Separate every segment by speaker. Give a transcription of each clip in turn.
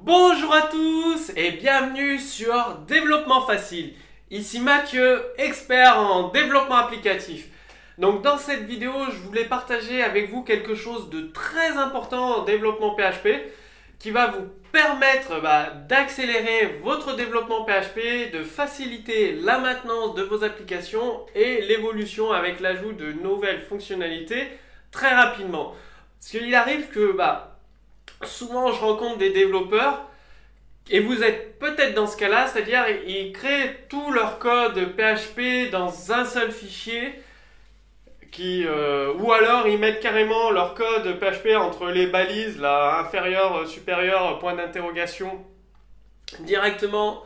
Speaker 1: Bonjour à tous et bienvenue sur Développement Facile. Ici Mathieu, expert en développement applicatif. Donc dans cette vidéo, je voulais partager avec vous quelque chose de très important en développement PHP qui va vous permettre d'accélérer votre développement PHP, de faciliter la maintenance de vos applications et l'évolution avec l'ajout de nouvelles fonctionnalités très rapidement. Parce qu'il arrive que souvent je rencontre des développeurs et vous êtes peut-être dans ce cas-là, c'est-à-dire ils créent tout leur code PHP dans un seul fichier ou alors ils mettent carrément leur code PHP entre les balises, là, inférieur, supérieur, point d'interrogation, directement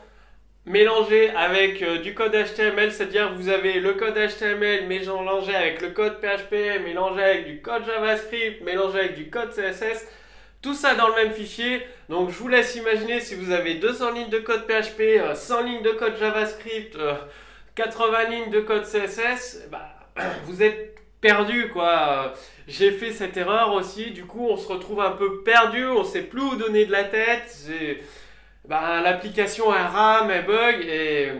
Speaker 1: mélangé avec du code HTML, c'est-à-dire vous avez le code HTML mélangé avec le code PHP, mélangé avec du code JavaScript, mélangé avec du code CSS, tout ça dans le même fichier. Donc je vous laisse imaginer si vous avez 200 lignes de code PHP, 100 lignes de code JavaScript, 80 lignes de code CSS, vous êtes perdu quoi. J'ai fait cette erreur aussi, du coup on se retrouve un peu perdu, on sait plus où donner de la tête. L'application elle rame, elle bug et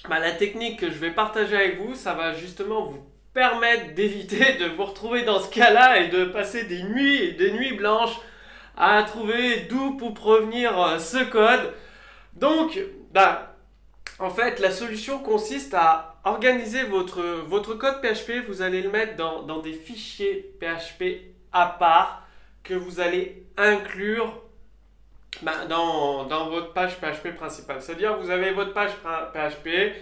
Speaker 1: la technique que je vais partager avec vous, ça va justement vous permettre d'éviter de vous retrouver dans ce cas-là et de passer des nuits et des nuits blanches à trouver d'où pour provenir ce code. Donc, en fait, la solution consiste à organiser votre code PHP. Vous allez le mettre dans des fichiers PHP à part que vous allez inclure dans votre page PHP principale. C'est-à-dire vous avez votre page PHP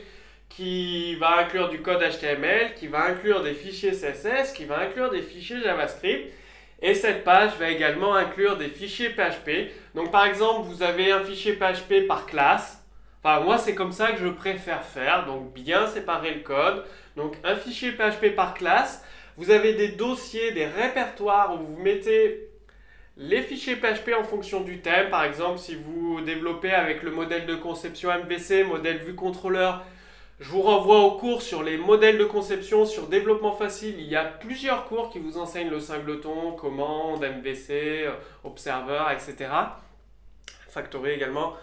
Speaker 1: qui va inclure du code HTML, qui va inclure des fichiers CSS, qui va inclure des fichiers JavaScript. Et cette page va également inclure des fichiers PHP. Donc par exemple, vous avez un fichier PHP par classe. Enfin, moi, c'est comme ça que je préfère faire. Donc bien séparer le code. Donc un fichier PHP par classe. Vous avez des dossiers, des répertoires où vous mettez les fichiers PHP en fonction du thème. Par exemple, si vous développez avec le modèle de conception MVC, modèle vue contrôleur, je vous renvoie aux cours sur les modèles de conception, sur développement facile. Il y a plusieurs cours qui vous enseignent le singleton, commande, MVC, observer, etc. Factory également.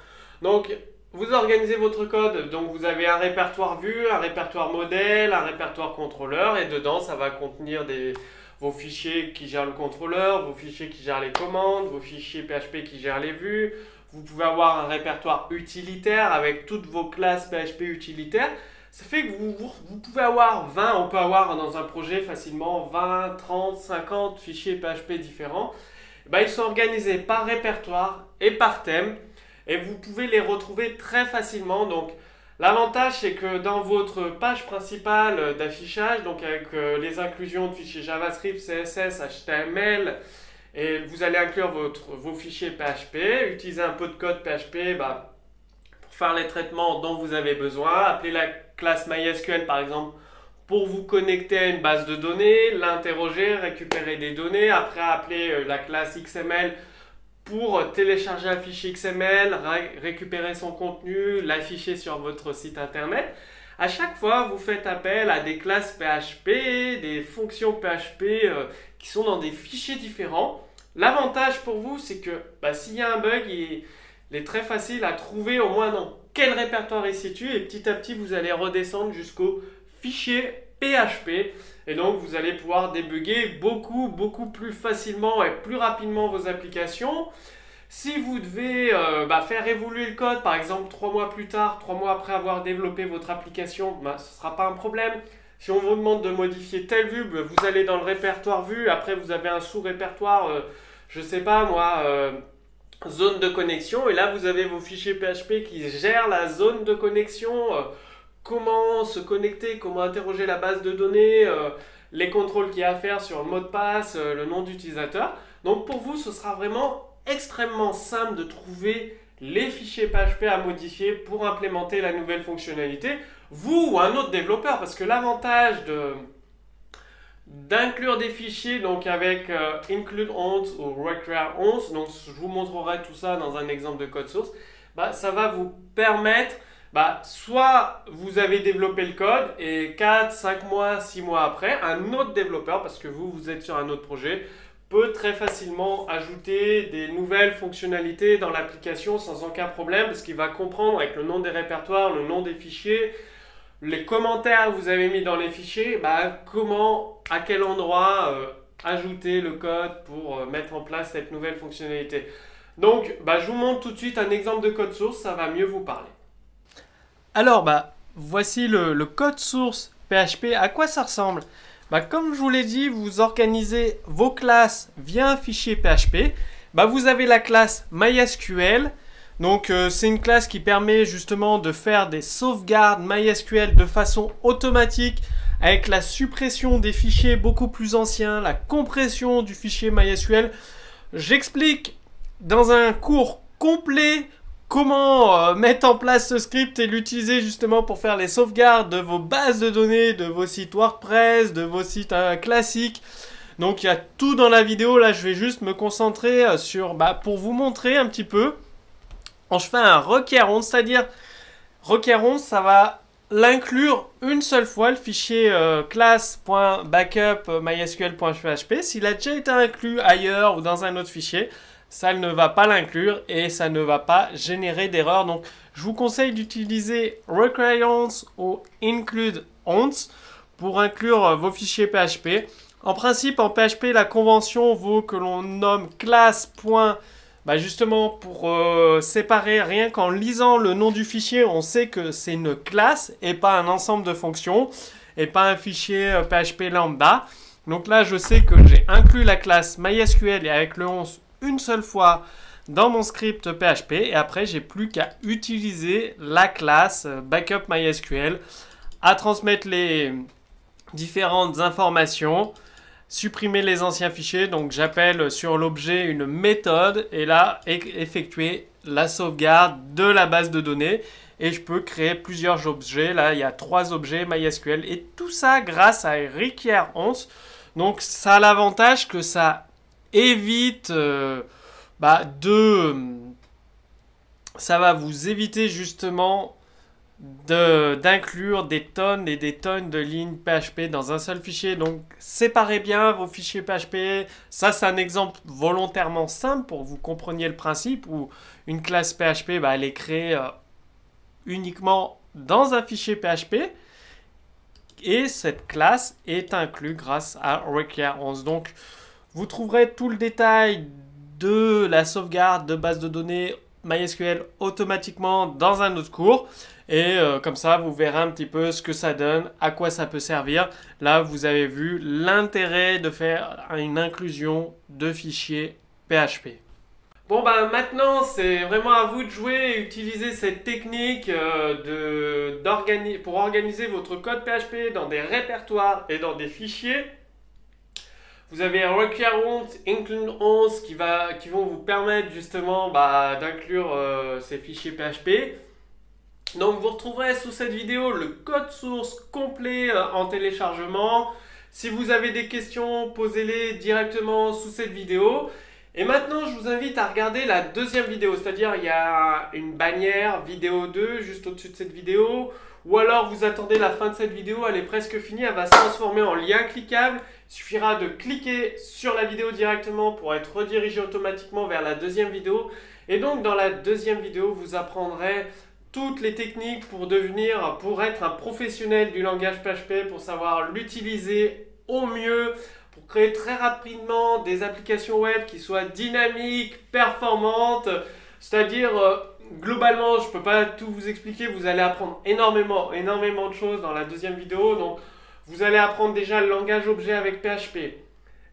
Speaker 1: Donc, vous organisez votre code. Donc, vous avez un répertoire vue, un répertoire modèle, un répertoire contrôleur. Et dedans, ça va contenir vos fichiers qui gèrent le contrôleur, vos fichiers qui gèrent les commandes, vos fichiers PHP qui gèrent les vues. Vous pouvez avoir un répertoire utilitaire avec toutes vos classes PHP utilitaires. Ça fait que vous pouvez avoir 20, on peut avoir dans un projet facilement 20, 30, 50 fichiers PHP différents. Ils sont organisés par répertoire et par thème et vous pouvez les retrouver très facilement. Donc l'avantage c'est que dans votre page principale d'affichage, donc avec les inclusions de fichiers JavaScript, CSS, HTML, et vous allez inclure vos fichiers PHP, utiliser un peu de code PHP pour faire les traitements dont vous avez besoin, appeler la classe MySQL par exemple pour vous connecter à une base de données, l'interroger, récupérer des données, après appeler la classe XML pour télécharger un fichier XML, récupérer son contenu, l'afficher sur votre site internet. À chaque fois, vous faites appel à des classes PHP, des fonctions PHP qui sont dans des fichiers différents. L'avantage pour vous, c'est que s'il y a un bug, il est très facile à trouver au moins dans quel répertoire il se situe et petit à petit, vous allez redescendre jusqu'au fichier PHP et donc vous allez pouvoir débugger beaucoup plus facilement et plus rapidement vos applications. Si vous devez faire évoluer le code, par exemple 3 mois plus tard, 3 mois après avoir développé votre application, ce ne sera pas un problème. Si on vous demande de modifier telle vue, vous allez dans le répertoire vue, après vous avez un sous-répertoire, je ne sais pas moi, zone de connexion, et là vous avez vos fichiers PHP qui gèrent la zone de connexion, comment se connecter, comment interroger la base de données, les contrôles qu'il y a à faire sur le mot de passe, le nom d'utilisateur. Donc pour vous, ce sera vraiment extrêmement simple de trouver les fichiers PHP à modifier pour implémenter la nouvelle fonctionnalité, vous ou un autre développeur, parce que l'avantage d'inclure des fichiers donc avec include once ou require once, donc je vous montrerai tout ça dans un exemple de code source, ça va vous permettre, soit vous avez développé le code et 4, 5 mois, 6 mois après, un autre développeur, parce que vous êtes sur un autre projet, peut très facilement ajouter des nouvelles fonctionnalités dans l'application sans aucun problème parce qu'il va comprendre avec le nom des répertoires, le nom des fichiers, les commentaires que vous avez mis dans les fichiers, comment, à quel endroit ajouter le code pour mettre en place cette nouvelle fonctionnalité. Donc, je vous montre tout de suite un exemple de code source, ça va mieux vous parler. Alors, voici le code source PHP. À quoi ça ressemble? Comme je vous l'ai dit, vous organisez vos classes via un fichier PHP. Vous avez la classe MySQL. Donc, c'est une classe qui permet justement de faire des sauvegardes MySQL de façon automatique avec la suppression des fichiers beaucoup plus anciens, la compression du fichier MySQL. J'explique dans un cours complet comment mettre en place ce script et l'utiliser justement pour faire les sauvegardes de vos bases de données, de vos sites WordPress, de vos sites classiques. Donc il y a tout dans la vidéo. Là, je vais juste me concentrer sur, pour vous montrer un petit peu. Quand je fais un require once, c'est-à-dire require once, ça va l'inclure une seule fois, le fichier class.backup.mysql.php. S'il a déjà été inclus ailleurs ou dans un autre fichier, ça ne va pas l'inclure et ça ne va pas générer d'erreur. Donc, je vous conseille d'utiliser require once ou include once pour inclure vos fichiers PHP. En principe, en PHP, la convention vaut que l'on nomme class. Justement, pour séparer, rien qu'en lisant le nom du fichier, on sait que c'est une classe et pas un ensemble de fonctions et pas un fichier PHP lambda. Donc là, je sais que j'ai inclus la classe MySQL et avec le 11 une seule fois dans mon script PHP et après j'ai plus qu'à utiliser la classe backup MySQL à transmettre les différentes informations, supprimer les anciens fichiers. Donc j'appelle sur l'objet une méthode et là effectuer la sauvegarde de la base de données et je peux créer plusieurs objets. Là il y a 3 objets MySQL et tout ça grâce à require once. Donc ça a l'avantage que ça évite ça va vous éviter justement d'inclure des tonnes et des tonnes de lignes PHP dans un seul fichier. Donc séparez bien vos fichiers PHP. Ça c'est un exemple volontairement simple pour que vous compreniez le principe où une classe PHP elle est créée uniquement dans un fichier PHP et cette classe est inclue grâce à require once. Donc vous trouverez tout le détail de la sauvegarde de base de données MySQL automatiquement dans un autre cours. Et comme ça, vous verrez un petit peu ce que ça donne, à quoi ça peut servir. Là, vous avez vu l'intérêt de faire une inclusion de fichiers PHP. Bon, maintenant, c'est vraiment à vous de jouer et utiliser cette technique pour organiser votre code PHP dans des répertoires et dans des fichiers. Vous avez require once, include once qui vont vous permettre justement d'inclure ces fichiers PHP. Donc vous retrouverez sous cette vidéo le code source complet en téléchargement. Si vous avez des questions, posez-les directement sous cette vidéo. Et maintenant, je vous invite à regarder la deuxième vidéo, c'est-à-dire il y a une bannière vidéo 2 juste au-dessus de cette vidéo. Ou alors vous attendez la fin de cette vidéo, elle est presque finie, elle va se transformer en lien cliquable. Il suffira de cliquer sur la vidéo directement pour être redirigé automatiquement vers la deuxième vidéo. Et donc dans la deuxième vidéo, vous apprendrez toutes les techniques pour être un professionnel du langage PHP, pour savoir l'utiliser au mieux, pour créer très rapidement des applications web qui soient dynamiques, performantes, c'est-à-dire globalement, je ne peux pas tout vous expliquer, vous allez apprendre énormément de choses dans la deuxième vidéo. Donc, vous allez apprendre déjà le langage objet avec PHP,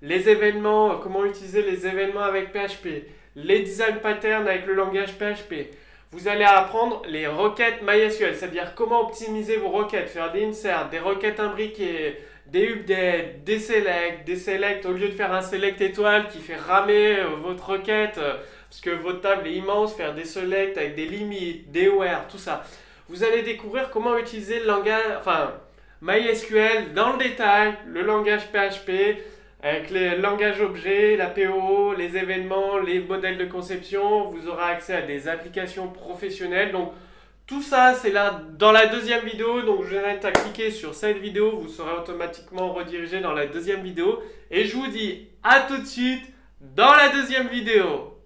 Speaker 1: les événements, comment utiliser les événements avec PHP, les design patterns avec le langage PHP. Vous allez apprendre les requêtes MySQL, c'est-à-dire comment optimiser vos requêtes, faire des inserts, des requêtes imbriquées, des updates, des select, au lieu de faire un select étoile qui fait ramer votre requête, parce que votre table est immense, faire des selects avec des limites, des where, tout ça. Vous allez découvrir comment utiliser le langage, MySQL dans le détail, le langage PHP, avec les langages objets, la PO, les événements, les modèles de conception. Vous aurez accès à des applications professionnelles. Donc, Tout ça, c'est là dans la deuxième vidéo. Donc, je vous invite à cliquer sur cette vidéo. Vous serez automatiquement redirigé dans la deuxième vidéo. Et je vous dis à tout de suite dans la deuxième vidéo.